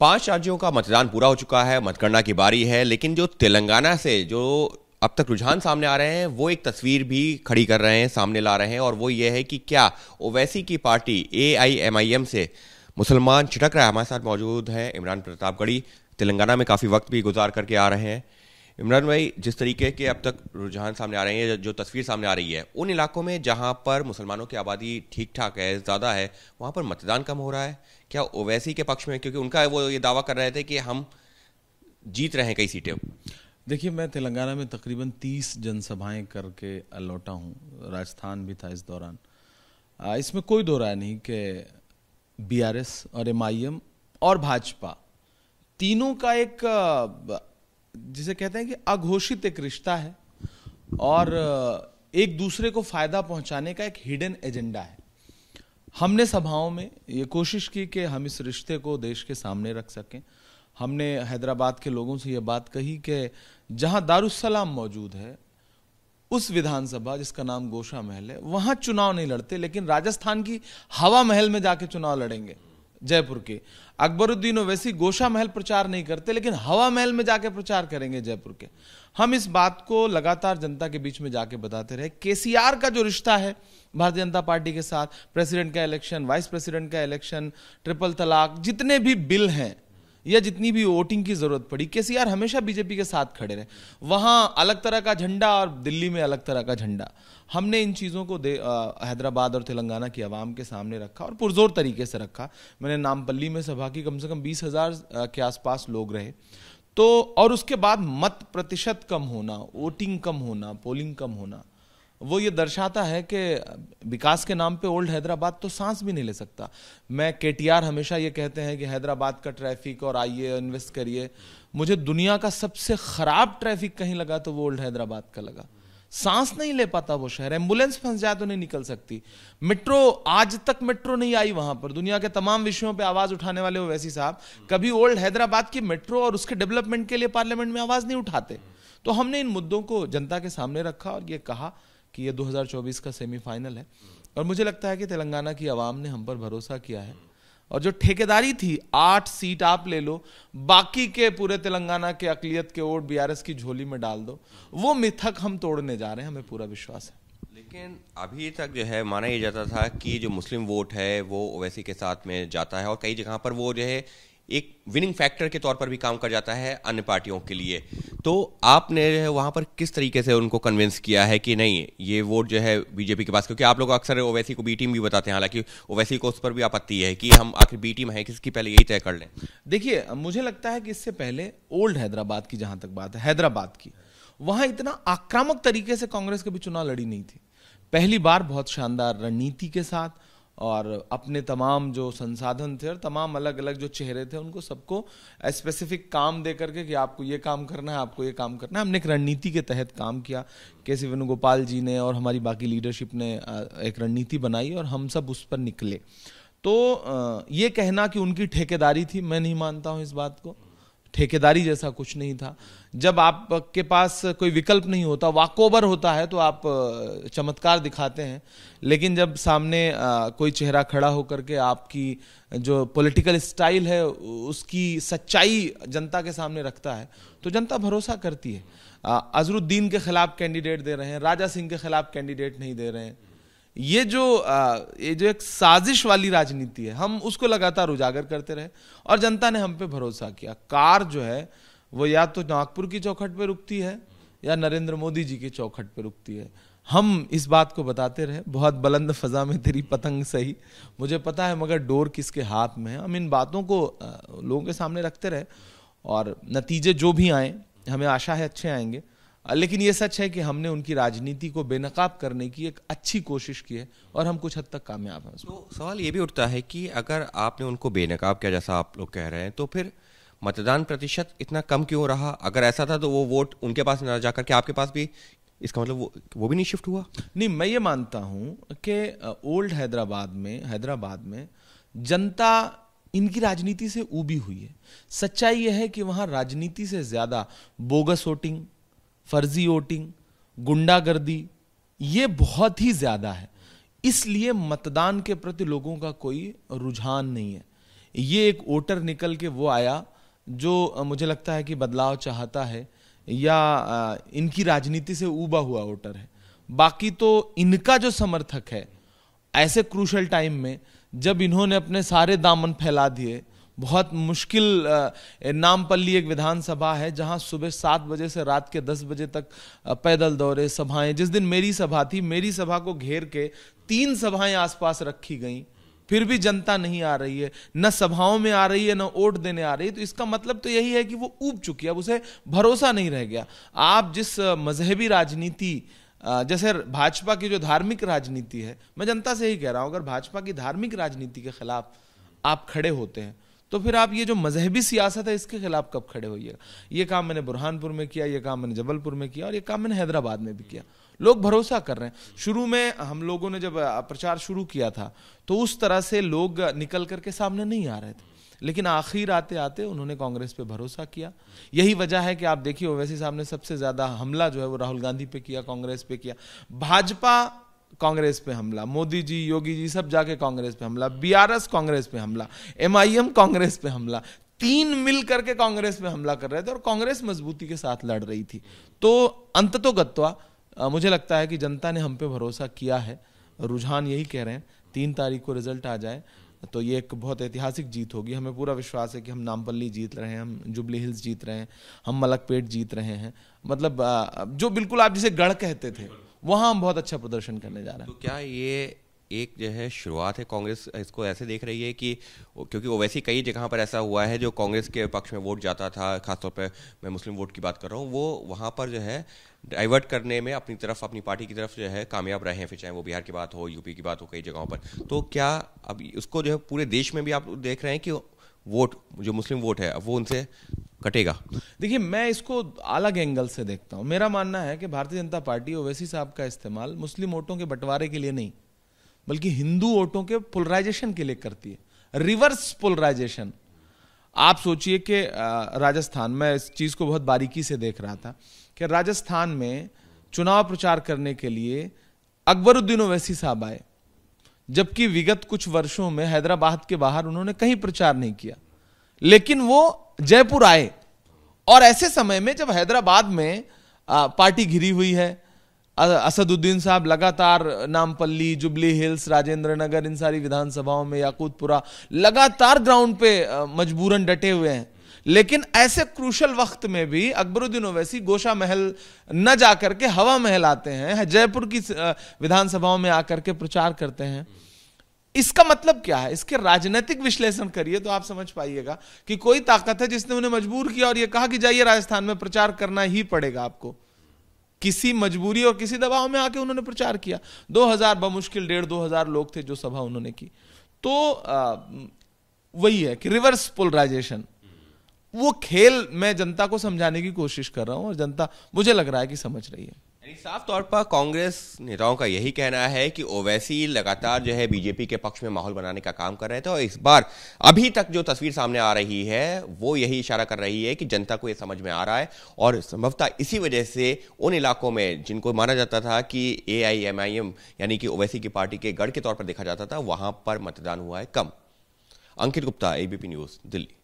5 राज्यों का मतदान पूरा हो चुका है, मतगणना की बारी है, लेकिन जो तेलंगाना से जो अब तक रुझान सामने आ रहे हैं वो एक तस्वीर भी खड़ी कर रहे हैं, सामने ला रहे हैं, और वो ये है कि क्या ओवैसी की पार्टी AIMIM से मुसलमान छिटक रहा है। हमारे साथ मौजूद है इमरान प्रतापगढ़ी, तेलंगाना में काफ़ी वक्त भी गुजार करके आ रहे हैं। इमरान भाई, जिस तरीके के अब तक रुझान सामने आ रहे हैं, जो तस्वीर सामने आ रही है, उन इलाकों में जहां पर मुसलमानों की आबादी ठीक ठाक है, ज़्यादा है, वहां पर मतदान कम हो रहा है। क्या ओवैसी के पक्ष में, क्योंकि उनका वो ये दावा कर रहे थे कि हम जीत रहे हैं कई सीटें। देखिए, मैं तेलंगाना में तकरीबन 30 जनसभाएं करके लौटा हूँ, राजस्थान भी था इस दौरान। इसमें कोई दो राय नहीं कि BRS और MIM और भाजपा तीनों का एक जिसे कहते हैं कि अघोषित एक रिश्ता है और एक दूसरे को फायदा पहुंचाने का एक हिडन एजेंडा है। हमने सभाओं में ये कोशिश की कि हम इस रिश्ते को देश के सामने रख सकें। हमने हैदराबाद के लोगों से ये बात कही कि जहां दारुस्सलाम मौजूद है, उस विधानसभा जिसका नाम गोशा महल है, वहां चुनाव नहीं लड़ते, लेकिन राजस्थान की हवा महल में जाके चुनाव लड़ेंगे। जयपुर के अकबरुद्दीन ओवैसी गोशा महल प्रचार नहीं करते, लेकिन हवा महल में जाके प्रचार करेंगे जयपुर के। हम इस बात को लगातार जनता के बीच में जाके बताते रहे। KCR का जो रिश्ता है भारतीय जनता पार्टी के साथ, प्रेसिडेंट का इलेक्शन, वाइस प्रेसिडेंट का इलेक्शन, ट्रिपल तलाक, जितने भी बिल हैं या जितनी भी वोटिंग की जरूरत पड़ी, KCR हमेशा बीजेपी के साथ खड़े रहे। वहां अलग तरह का झंडा और दिल्ली में अलग तरह का झंडा। हमने इन चीज़ों को हैदराबाद और तेलंगाना की आवाम के सामने रखा और पुरजोर तरीके से रखा। मैंने नामपल्ली में सभा की, कम से कम 20,000 के आसपास लोग रहे। तो और उसके बाद मत प्रतिशत कम होना, वोटिंग कम होना, पोलिंग कम होना, वो ये दर्शाता है कि विकास के नाम पे ओल्ड हैदराबाद तो सांस भी नहीं ले सकता। मैं KTR हमेशा ये कहते हैं कि हैदराबाद का ट्रैफिक और आइए इन्वेस्ट करिए। मुझे दुनिया का सबसे खराब ट्रैफिक कहीं लगा तो वो ओल्ड हैदराबाद का लगा। सांस नहीं ले पाता वो शहर, एम्बुलेंस फंस जाए तो नहीं निकल सकती। मेट्रो, आज तक मेट्रो नहीं आई वहां पर। दुनिया के तमाम विषयों पे आवाज उठाने वाले ओवैसी साहब कभी ओल्ड हैदराबाद की मेट्रो और उसके डेवलपमेंट के लिए पार्लियामेंट में आवाज नहीं उठाते। तो हमने इन मुद्दों को जनता के सामने रखा और ये कहा कि ये 2024 का सेमीफाइनल है और मुझे लगता है कि तेलंगाना की आवाम ने हम पर भरोसा किया है। और जो ठेकेदारी थी, 8 सीट आप ले लो, बाकी के पूरे तेलंगाना के अकलियत के वोट BRS की झोली में डाल दो, वो मिथक हम तोड़ने जा रहे हैं, हमें पूरा विश्वास है। लेकिन अभी तक जो है माना यह जाता था कि जो मुस्लिम वोट है वो ओवैसी के साथ में जाता है और कई जगह पर वो जो है एक विनिंग फैक्टर के तौर पर भी काम कर जाता है अन्य पार्टियों के लिए। तो आपने वहां पर किस तरीके से उनको कन्विंस किया है कि नहीं, ये वोट जो है बीजेपी के पास, क्योंकि आप लोग अक्सर ओवैसी को B टीम भी बताते हैं, हालांकि ओवैसी को उस पर भी आपत्ति है कि हम आखिर B टीम है किसकी, पहले यही तय कर लें। देखिए, मुझे लगता है कि इससे पहले ओल्ड हैदराबाद की जहां तक बात है, हैदराबाद की, वहां इतना आक्रामक तरीके से कांग्रेस कभी चुनाव लड़ी नहीं थी। पहली बार बहुत शानदार रणनीति के साथ और अपने तमाम जो संसाधन थे और तमाम अलग अलग जो चेहरे थे, उनको सबको स्पेसिफिक काम दे करके कि आपको ये काम करना है, आपको ये काम करना है। हमने एक रणनीति के तहत काम किया। KC वेणुगोपाल जी ने और हमारी बाकी लीडरशिप ने एक रणनीति बनाई और हम सब उस पर निकले। तो ये कहना कि उनकी ठेकेदारी थी, मैं नहीं मानता हूं इस बात को। ठेकेदारी जैसा कुछ नहीं था। जब आपके पास कोई विकल्प नहीं होता, वॉकओवर होता है, तो आप चमत्कार दिखाते हैं। लेकिन जब सामने कोई चेहरा खड़ा होकर के आपकी जो पॉलिटिकल स्टाइल है उसकी सच्चाई जनता के सामने रखता है, तो जनता भरोसा करती है। अजरुद्दीन के खिलाफ कैंडिडेट दे रहे हैं, राजा सिंह के खिलाफ कैंडिडेट नहीं दे रहे हैं। ये जो एक साजिश वाली राजनीति है, हम उसको लगातार उजागर करते रहे और जनता ने हम पे भरोसा किया। कार जो है वो या तो नागपुर की चौखट पे रुकती है या नरेंद्र मोदी जी की चौखट पे रुकती है। हम इस बात को बताते रहे, बहुत बुलंद फजा में तेरी पतंग सही, मुझे पता है मगर डोर किसके हाथ में है। हम इन बातों को लोगों के सामने रखते रहे और नतीजे जो भी आए, हमें आशा है अच्छे आएंगे। लेकिन ये सच है कि हमने उनकी राजनीति को बेनकाब करने की एक अच्छी कोशिश की है और हम कुछ हद तक कामयाब हैं। तो सवाल ये भी उठता है कि अगर आपने उनको बेनकाब किया जैसा आप लोग कह रहे हैं, तो फिर मतदान प्रतिशत इतना कम क्यों रहा? अगर ऐसा था तो वो वोट उनके पास न जाकर के आपके पास भी, इसका मतलब वो भी नहीं शिफ्ट हुआ? नहीं, मैं ये मानता हूं कि ओल्ड हैदराबाद में जनता इनकी राजनीति से ऊबी हुई है। सच्चाई यह है कि वहां राजनीति से ज्यादा बोगस वोटिंग, फर्जी वोटिंग, गुंडागर्दी, ये बहुत ही ज्यादा है। इसलिए मतदान के प्रति लोगों का कोई रुझान नहीं है। ये एक वोटर निकल के वो आया जो मुझे लगता है कि बदलाव चाहता है या इनकी राजनीति से ऊबा हुआ वोटर है। बाकी तो इनका जो समर्थक है ऐसे क्रूशल टाइम में, जब इन्होंने अपने सारे दामन फैला दिए, बहुत मुश्किल नामपल्ली एक विधानसभा है जहां सुबह 7 बजे से रात के 10 बजे तक पैदल दौरे, सभाएं। जिस दिन मेरी सभा थी, मेरी सभा को घेर के 3 सभाएं आसपास रखी गई, फिर भी जनता नहीं आ रही है, न सभाओं में आ रही है, न वोट देने आ रही है। तो इसका मतलब तो यही है कि वो ऊब चुकी है, अब उसे भरोसा नहीं रह गया। आप जिस मजहबी राजनीति, जैसे भाजपा की जो धार्मिक राजनीति है, मैं जनता से ही कह रहा हूं, अगर भाजपा की धार्मिक राजनीति के खिलाफ आप खड़े होते हैं तो फिर आप ये जो मजहबी सियासत है इसके खिलाफ कब खड़े होइएगा। ये काम मैंने बुरहानपुर में किया, ये काम मैंने जबलपुर में किया और ये काम मैंने हैदराबाद में भी किया। लोग भरोसा कर रहे हैं। शुरू में हम लोगों ने जब प्रचार शुरू किया था तो उस तरह से लोग निकल करके सामने नहीं आ रहे थे, लेकिन आखिर आते आते उन्होंने कांग्रेस पे भरोसा किया। यही वजह है कि आप देखिए ओवैसी साहब ने सबसे ज्यादा हमला जो है वो राहुल गांधी पे किया, कांग्रेस पे किया। भाजपा कांग्रेस पे हमला, मोदी जी, योगी जी सब जाके कांग्रेस पे हमला, बीआरएस कांग्रेस पे हमला, एमआईएम कांग्रेस पे हमला, 3 मिल करके कांग्रेस पे हमला कर रहे थे और कांग्रेस मजबूती के साथ लड़ रही थी। तो अंततोगत्वा मुझे लगता है कि जनता ने हम पे भरोसा किया है। रुझान यही कह रहे हैं 3 तारीख को रिजल्ट आ जाए तो ये एक बहुत ऐतिहासिक जीत होगी। हमें पूरा विश्वास है कि हम नामपल्ली जीत रहे हैं, हम जुबली हिल्स जीत रहे हैं, हम मलकपेट जीत रहे हैं। मतलब जो बिल्कुल आप जिसे गढ़ कहते थे वहां हम बहुत अच्छा प्रदर्शन करने जा रहे हैं। तो क्या ये एक जो है शुरुआत है, कांग्रेस इसको ऐसे देख रही है कि, क्योंकि ओवैसी कई जगह पर ऐसा हुआ है जो कांग्रेस के पक्ष में वोट जाता था, खासतौर पे मैं मुस्लिम वोट की बात कर रहा हूँ, वो वहाँ पर जो है डाइवर्ट करने में अपनी तरफ, अपनी पार्टी की तरफ जो है कामयाब रहे हैं, फिर चाहे वो बिहार की बात हो, यूपी की बात हो, कई जगहों पर। तो क्या अब उसको जो है पूरे देश में भी आप देख रहे हैं कि वोट, जो मुस्लिम वोट है, वो उनसे कटेगा? देखिए, मैं इसको अलग एंगल से देखता हूं। मेरा मानना है कि भारतीय जनता पार्टी ओवैसी साहब का इस्तेमाल मुस्लिम वोटों के बंटवारे के लिए नहीं, बल्कि हिंदू वोटों के पोलराइजेशन के लिए करती है, रिवर्स पोलराइजेशन। आप सोचिए कि राजस्थान में इस चीज को बहुत बारीकी से देख रहा था कि राजस्थान में चुनाव प्रचार करने के लिए अकबरुद्दीन ओवैसी साहब आए, जबकि विगत कुछ वर्षों में हैदराबाद के बाहर उन्होंने कहीं प्रचार नहीं किया, लेकिन वो जयपुर आए। और ऐसे समय में जब हैदराबाद में पार्टी घिरी हुई है, असदुद्दीन साहब लगातार नामपल्ली, जुबली हिल्स, राजेंद्र नगर, इन सारी विधानसभाओं में, याकूतपुरा, लगातार ग्राउंड पे मजबूरन डटे हुए हैं, लेकिन ऐसे क्रूशल वक्त में भी अकबरुद्दीन ओवैसी गोशा महल न जाकर के हवा महल आते हैं, जयपुर की विधानसभाओं में आकर के प्रचार करते हैं। इसका मतलब क्या है? इसके राजनीतिक विश्लेषण करिए तो आप समझ पाइएगा कि कोई ताकत है जिसने उन्हें मजबूर किया और यह कहा कि जाइए राजस्थान में प्रचार करना ही पड़ेगा आपको। किसी मजबूरी और किसी दबाव में आके उन्होंने प्रचार किया। 2000 बमुश्किल 1500 लोग थे जो सभा उन्होंने की। तो वही है कि रिवर्स पोलराइजेशन, वो खेल मैं जनता को समझाने की कोशिश कर रहा हूं और जनता मुझे लग रहा है कि समझ रही है। साफ तौर पर कांग्रेस नेताओं का यही कहना है कि ओवैसी लगातार जो है बीजेपी के पक्ष में माहौल बनाने का काम कर रहे थे और इस बार अभी तक जो तस्वीर सामने आ रही है वो यही इशारा कर रही है कि जनता को ये समझ में आ रहा है और संभवतः इसी वजह से उन इलाकों में जिनको माना जाता था कि AIMIM यानी कि ओवैसी की पार्टी के गढ़ के तौर पर देखा जाता था, वहां पर मतदान हुआ है कम। अंकित गुप्ता, ABP न्यूज, दिल्ली।